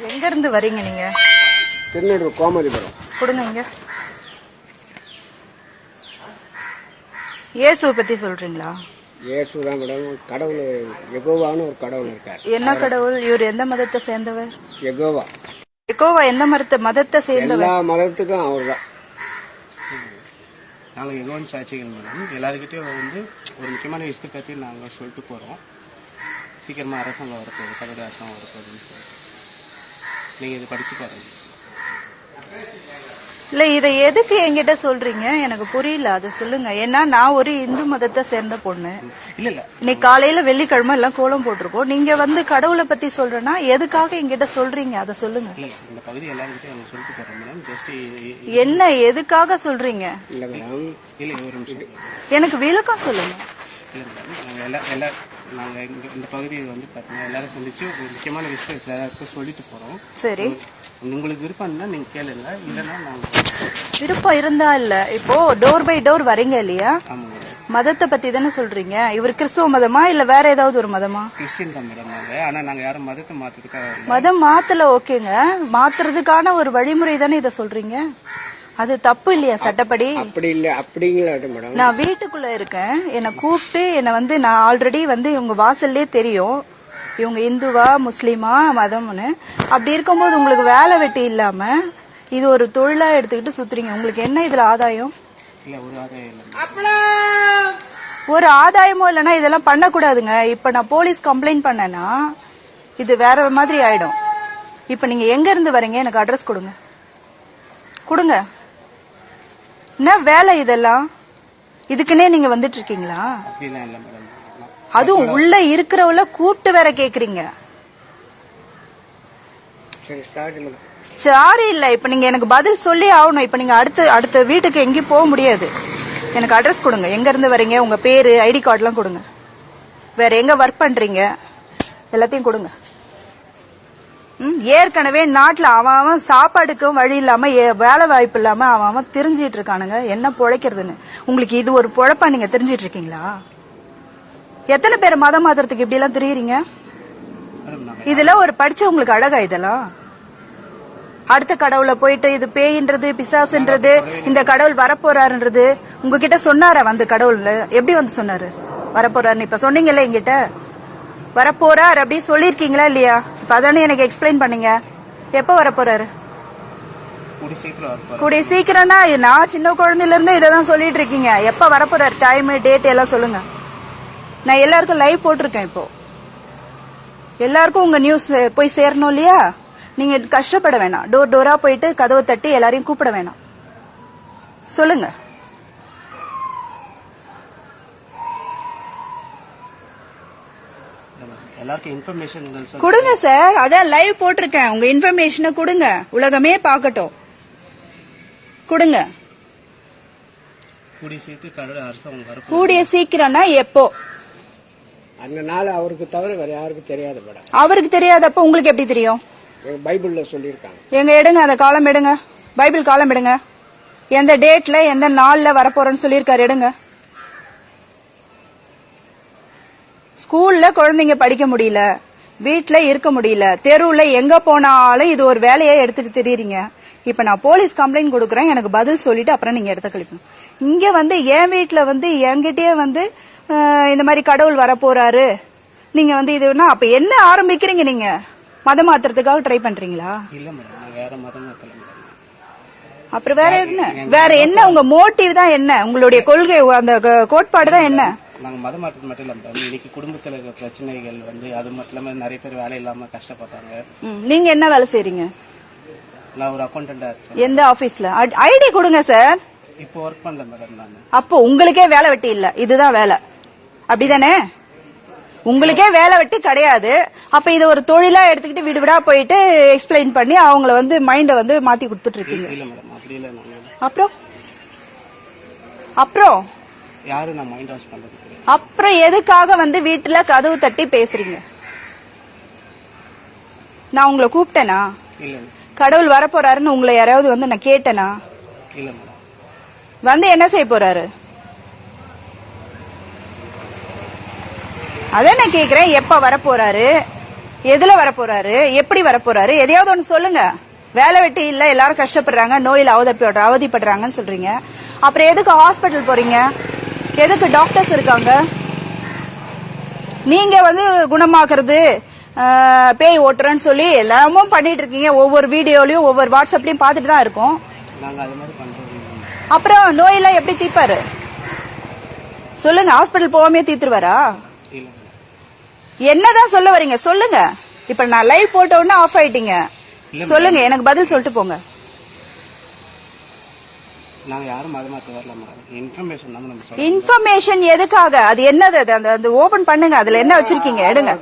எங்க இருந்து வரீங்க நீங்க? திருநெல்வேலி கோமதிபுரம். கொடுங்க இங்க. இயேசுவை பத்தி சொல்றீங்களா? இயேசு தான் மேடம். கடவுள் யெகோவான்னு ஒரு கடவுள் இருக்கார். என்ன கடவுள்? இவர் எந்த மதத்தை சேர்ந்தவர்? யெகோவா. யெகோவா எந்த மதத்தை சேர்ந்தவர்? எல்லா மதத்துக்கும் அவர் தான். நாங்கள் யெகோவன் சாட்சிகள் மேடம். எல்லாருக்கிட்டையும் ஒரு முக்கியமான விஷயத்தை பற்றி நாங்கள் சொல்லிட்டு போகிறோம். சீக்கிரமாக அரசாங்கம் வரப்போகுது, கடவுள் அரசாங்கம் வரப்போகுதுன்னு சொல்லிட்டு நீங்கள் இது படிச்சு பாருங்க. இல்ல இதை எதுக்கு என்கிட்ட சொல்றீங்க எனக்கு புரியல, அதை சொல்லுங்க. ஏன்னா நான் ஒரு இந்து மதத்தை சேர்ந்த பொண்ணு. இல்ல இன்னைக்கு காலையில வெள்ளிக்கிழமை எல்லாம் கோலம் போட்டிருக்கோம். நீங்க கடவுளை பத்தி சொல்றேன்னா எதுக்காக என்கிட்ட சொல்றீங்க அதை சொல்லுங்க. இல்ல இந்த பகுதி எல்லாருக்கிட்டையும் சொல்லிட்டு போறோம் மேடம். ஜஸ்ட் என்ன எதுக்காக சொல்றீங்க? இல்ல மேடம். இல்ல ஒரு நிமிஷம் எனக்கு விளக்கம் சொல்லுங்க. இல்ல மேடம், நாங்க இந்த பகுதியை பாத்தீங்கன்னா எல்லாரும் சந்திச்சு ஒரு முக்கியமான விஷயத்தை சொல்லிட்டு போறோம். சரி, உங்களுக்கு விருப்பம் இருந்தா நீங்க கேளுங்க, இல்லன்னா நாங்க விருப்பம் இருந்தா இல்ல. இப்போ டோர் பை டோர் வரீங்க இல்லையா? மதத்தை பத்தி தானே சொல்றீங்க. இவர் கிறிஸ்துவ மதமா இல்ல வேற ஏதாவது ஒரு மதமா? கிறிஸ்டின் தான் மேடம் நாங்க. ஆனா நாங்க யாரும் மதத்தை மாத்துறதுக்காக மதம் மாத்தல. ஓகேங்க, மாத்துறதுக்கான ஒரு வழிமுறை தானே இதை சொல்றீங்க. அது தப்பு இல்லையா சட்டப்படி? அப்படி இல்ல, அப்படிங்களா மேடம். நான் வீட்டுக்குள்ள இருக்கேன், என்னை கூப்பிட்டு என்னை நான் ஆல்ரெடி இவங்க வாசல்லே தெரியும் இவங்க இந்துவா முஸ்லீமா மதம்னு. அப்படி இருக்கும்போது உங்களுக்கு வேலை வெட்டி இல்லாம இது ஒரு தொழிலா எடுத்துக்கிட்டு சுத்துறீங்க. உங்களுக்கு என்ன இதுல ஆதாயம்? இல்ல ஒரு ஆதாயம் இல்ல. ஒரு ஆதாயமும் இல்லைன்னா இதெல்லாம் பண்ணக்கூடாதுங்க. இப்ப நான் போலீஸ் கம்ப்ளைண்ட் பண்ணேன்னா இது வேற மாதிரி ஆயிடும். இப்ப நீங்க எங்க இருந்து வரீங்க எனக்கு அட்ரஸ் கொடுங்க. கொடுங்க. என்ன வேலை இதெல்லாம்? இதுக்குன்னே நீங்க வந்துட்டு இருக்கீங்களா? அப்படிலாம் இல்ல மேடம். அதுவும் உள்ள இருக்கிறவள கூப்பிட்டு வேற கேக்குறீங்க. சாரி இல்ல, இப்ப நீங்க எனக்கு பதில் சொல்லி ஆகணும். இப்ப நீங்க அடுத்த வீட்டுக்கு எங்கேயும் போக முடியாது. எனக்கு அட்ரஸ் கொடுங்க. எங்க இருந்து வரீங்க, உங்க பேரு, ஐடி கார்டு எல்லாம் கொடுங்க. வேற எங்க ஒர்க் பண்றீங்க எல்லாத்தையும் கொடுங்க. ஏற்கனவே நாட்டுல அவன் சாப்பாடுக்கும் வழி இல்லாம வேலை வாய்ப்பு இல்லாம அவன் தெரிஞ்சிட்டு இருக்கானுங்க என்ன பொழைக்கிறதுன்னு. உங்களுக்கு இது ஒரு பொழப்பா நீங்க தெரிஞ்சிட்டு இருக்கீங்களா? எத்தனை பேர் மதம் மாத்திரத்துக்கு இப்படி எல்லாம் தெரியுறீங்க? இதெல்லாம் ஒரு படிச்சவங்களுக்கு அழகா? இதெல்லாம் அடுத்த கடவுளை போயிட்டு இது பேயின்றது பிசாசுன்றது இந்த கடவுள் வரப்போறாருன்றது உங்ககிட்ட சொன்னார? கடவுள் எப்படி சொன்னாரு வரப்போறாருன்னு? இப்ப சொன்னீங்கல்ல என்கிட்ட வரப்போறார் அப்படி சொல்லிருக்கீங்களா இல்லையா? இப்ப அதானே எனக்கு எக்ஸ்பிளைன் பண்ணீங்க. எப்ப வரப்போறாரு? கூடிய சீக்கிரம்னா நான் சின்ன குழந்தையில இருந்து இதான் சொல்லிட்டு இருக்கீங்க. எப்ப வரப்போறாரு, டைம் டேட் எல்லாம் சொல்லுங்க. நான் எல்லாருக்கும் லைவ் போட்டிருக்கேன். இப்போ எல்லாருக்கும் உங்க நியூஸ் போய் சேரணும் இல்லையா? நீங்க கஷ்டப்பட வேணாம். டோர் டோரா போயிட்டு கதவை தட்டி எல்லாரையும் கூப்பிட வேணாம். சொல்லுங்க. கொடுங்க சார், அதான் லைவ் போட்டிருக்கேன். உங்க இன்ஃபர்மேஷனை கொடுங்க, உலகமே பாக்கட்டும். கொடுங்க. கூடிய சீக்கிரம்னா எப்போ? அந்த நாள் அவருக்கு தவிர வேற யாருக்கும் தெரியாது மேடம். அவருக்கு தெரியாதப்ப உங்களுக்கு எப்படி தெரியும்? பைபிள்ல சொல்லியிருக்காங்க. எங்க எடுங்க, அந்த காலம் எடுங்க, பைபிள் காலம் எடுங்க. எந்த டேட்ல எந்த நாள்ல வரப்போறேன்னு சொல்லியிருக்காரு, எடுங்க. ஸ்கூல்ல குழந்தைங்க படிக்க முடியல, வீட்டுல இருக்க முடியல, தெருவுல எங்க போனாலும் இது ஒரு வேலையை எடுத்துட்டு தெரியுறீங்க. இப்ப நான் போலீஸ் கம்ப்ளைண்ட் கொடுக்கறேன், எனக்கு பதில் சொல்லிட்டு அப்புறம் நீங்க எடுத்து கழிக்கணும். இங்க என் வீட்டுல என்கிட்டயே இந்த மாதிரி கடவுள் வரப்போறாரு நீங்க இதுனா அப்ப என்ன ஆரம்பிக்கிறீங்க? நீங்க மதம் மாத்துறதுக்காக ட்ரை பண்றீங்களா? அப்புறம் வேற என்ன உங்க மோட்டிவ் தான் என்ன? உங்களுடைய கொள்கை அந்த கோட்பாடு தான் என்ன? நாங்க மதம் மாற்றது மட்டும் இல்ல, இன்னைக்கு குடும்பத்துல இருக்க பிரச்சனைகள் அது மட்டும் இல்லாம நிறைய பேர் வேலை இல்லாம கஷ்டப்படுறாங்க. நீங்க என்ன வேலை செய்றீங்க? நான் ஒரு அக்கௌண்டன்டா இருக்கேன். எந்த ஆபீஸ்ல? ஐடி கொடுங்க சார். இப்போ ஒர்க் பண்ணல மேடம் நான். அப்போ உங்களுக்கே வேலை வெட்டி இல்ல, இதுதான் வேலை, அப்படிதானே? உங்களுக்கே வேலை வெட்டி கிடையாது. அப்ப இது ஒரு தொழிலா எடுத்துக்கிட்டு வீடு வீடா போயிட்டு எக்ஸ்பிளைன் பண்ணி அவங்கள மைண்ட மாத்தி கொடுத்துட்டு இருக்கீங்க. இல்ல மேடம், அப்படி இல்ல. அப்புறம் யாரும் நான் மைண்ட் வாஷ் பண்றது. அப்புறம் எதுக்காக வீட்டுல கதவு தட்டி பேசுறீங்க? நான் உங்களை கூப்பிட்டேனா? இல்ல. கடவுள் வரப்போறாருன்னு உங்களை யாராவது நான் கேட்டேனா? இல்ல மேடம். என்ன செய்ய போறாரு? அதான் நான் கேக்குறேன், எப்ப வரப்போறாரு, எதுல வரப்போறாரு, எப்படி வரப்போறாரு, எதையாவது ஒண்ணு சொல்லுங்க. வேலை வெட்டி இல்ல, எல்லாரும் கஷ்டப்படுறாங்க, நோயில அவதிப்படுறாங்கன்னு சொல்றீங்க. அப்புறம் எதுக்கு ஹாஸ்பிட்டல் போறீங்க, எதுக்கு டாக்டர்ஸ் இருக்காங்க? நீங்க வந்து குணமாக்குறது, பேய் ஓட்டுறேன்னு சொல்லி எல்லாமும் பண்ணிட்டு இருக்கீங்க. ஒவ்வொரு வீடியோலயும் ஒவ்வொரு வாட்ஸ்அப்லயும் பாத்துட்டு தான் இருக்கோம். அப்புறம் நோயெல்லாம் எப்படி தீர்ப்பாரு சொல்லுங்க? ஹாஸ்பிட்டல் போகாமே தீர்த்துருவாரா? என்னதான் சொல்ல வரீங்க சொல்லுங்க. இப்ப நான் லைவ் போட்ட உடனே ஆஃப் ஆயிட்டீங்க. சொல்லுங்க, எனக்கு பதில் சொல்லிட்டு போங்க. இன்ஃபர்மேஷன் எதுக்காக? அது என்னது? அந்த ஓபன் பண்ணுங்க, அதுல என்ன வச்சிருக்கீங்க எடுங்க.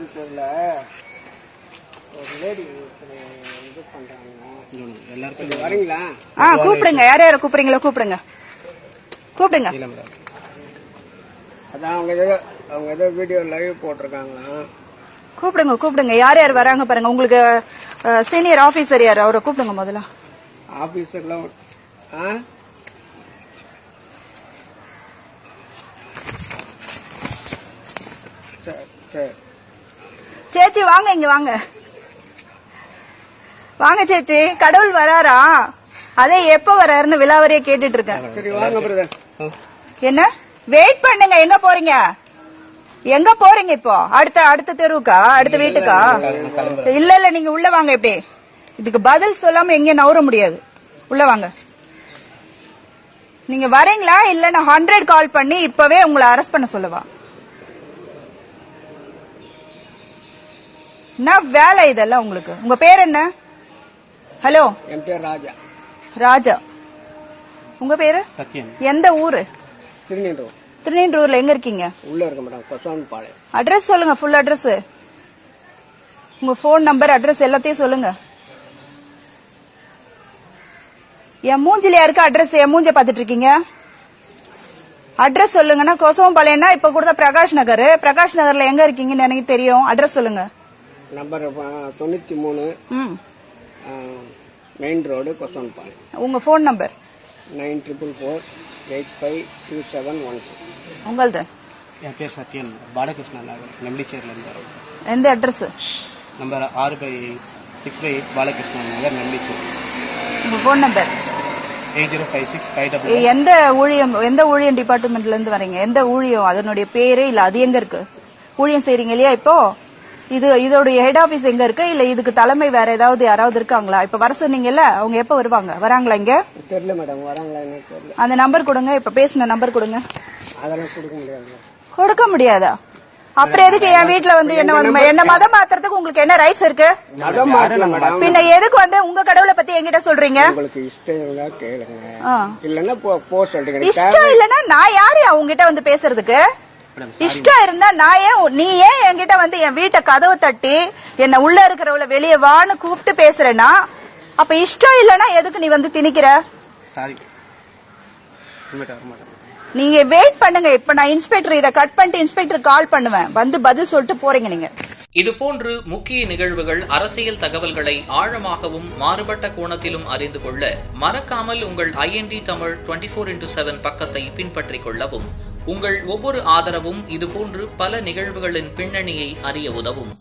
கூப்பிடுங்க, யார் யார கூப்பிடுறீங்களோ கூப்பிடுங்க. அதான் அவங்க ஏதோ வீடியோ லைவ் போட்டிருக்காங்களா? கூப்பிடுங்க. யார் யார் வராங்க பாருங்க. உங்களுக்கு சீனியர் ஆபீசர் யார், அவரை கூப்பிடுங்க முதல்ல. ஆபீசர்லாம் சேச்சி வாங்க, இங்க வாங்க. வாங்க சேச்சி. கடவுள் வராரா? அதே எப்ப வராருன்னு விலாவரியா கேட்டுட்டு இருக்கேன். சரி வாங்க பிரதர். என்ன வெயிட் பண்ணுங்க. எங்க போறீங்க இப்போ? அடுத்த தெருவுக்கா, அடுத்த வீட்டுக்கா? இல்ல நீங்க உள்ள வாங்க. எப்படி இதுக்கு பதில் சொல்லாம எங்கேயும் நவர முடியாது. உள்ள வாங்க. நீங்க வரீங்களா இல்ல நான் 100 கால் பண்ணி இப்பவே உங்களை அரெஸ்ட் பண்ண சொல்லவா? என்ன வேலை இதெல்லாம் உங்களுக்கு? உங்க பேர் என்ன? ஹலோ, என் பேர் ராஜா. ராஜா. உங்க பேரு? சத்யன். எந்த ஊரு? திருநெல்வேலி. திருநெல்வேலில எங்க இருக்கீங்க? உள்ள இருக்க மேடம், கொசவன்பாளையம். அட்ரஸ் சொல்லுங்க, ஃபுல் அட்ரஸ், உங்க போன் நம்பர், அட்ரஸ் எல்லாத்தையும் சொல்லுங்க. என் மூஞ்சில யாருக்கு அட்ரஸ்? என் மூஞ்ச பாத்துட்டு இருக்கீங்க. அட்ரஸ் சொல்லுங்கன்னா, கொசவன்பாளையம்னா இப்ப கூட பிரகாஷ் நகர். பிரகாஷ் நகர்ல எங்க இருக்கீங்கன்னு எனக்கு தெரியும். அட்ரஸ் சொல்லுங்க. Number 93 main road, Kosavanpalayam. உங்க போன் நம்பர் 9444852716. உங்களது? என் பேர் சத்யன், பாலகிருஷ்ணன் நகர், நெம்பிச்சேரியில இருந்து. எந்த அட்ரஸ்? நம்பர் 6/6/8 பாலகிருஷ்ணன் நகர், நெம்பிச்சேரி. உங்க போன் நம்பர் 8056 எந்த ஊழியம் டிபார்ட்மெண்ட்ல இருந்து வரீங்க? எந்த ஊழியம், அதனுடைய பேரு இல்ல அது எங்க இருக்கு? ஊழியம் செய்றீங்க இல்லையா இப்போ? இதோடைய ஹெட் ஆபீஸ் எங்க இருக்கு? இல்ல இதுக்கு தலைமை வேற ஏதாவது யாராவது இருக்காங்களா? இப்ப வர சொன்னீங்கல்ல, அவங்க எப்ப வருவாங்க? வராங்களா இங்க? தெரியல மேடம், வராங்களா என்ன தெரியல. அந்த நம்பர் கொடுங்க, இப்ப பேசின நம்பர் கொடுங்க. அதெல்லாம் கொடுக்க முடியாது. கொடுக்க முடியாதா? அப்புறம் எதுக்கு என் வீட்டுல வந்து என்ன மதம் மாத்துறதுக்கு உங்களுக்கு என்ன ரைட்ஸ் இருக்கு? பின்ன எதுக்கு வந்து உங்க கடவுளை பத்தி என்கிட்ட சொல்றீங்க? உங்களுக்கு இஷ்டம் இருந்தா கேளுங்க, இல்லன்னா போ சொல்றீங்க. இஷ்டம் இல்லன்னா நான் யாரு உங்ககிட்ட வந்து பேசுறதுக்கு? இஷ்டம் இருந்தா நீ ஏன் என்கிட்ட வந்து என் வீட்டை கதவு தட்டி என்ன உள்ள இருக்கிறவள வெளியே வான்னு கூப்பிட்டு பேசுறேன்னா, அப்ப இஷ்டம் இல்லன்னா எதுக்கு நீ வந்து திணிக்கிற? நீங்க வெயிட் பண்ணுங்க. இப்ப நான் இன்ஸ்பெக்டர் இதை கட் பண்ணிட்டு இன்ஸ்பெக்டர் கால் பண்ணுவேன். வந்து பதில் சொல்லிட்டு போறீங்க நீங்க. இதுபோன்று முக்கிய நிகழ்வுகள், அரசியல் தகவல்களை ஆழமாகவும் மாறுபட்ட கோணத்திலும் அறிந்து கொள்ள மறக்காமல் உங்கள் IND தமிழ் 24/7 பக்கத்தை பின்பற்றிக் கொள்ளவும். உங்கள் ஒவ்வொரு ஆதரவும் இதுபோன்று பல நிகழ்வுகளின் பின்னணியை அறிய உதவும்.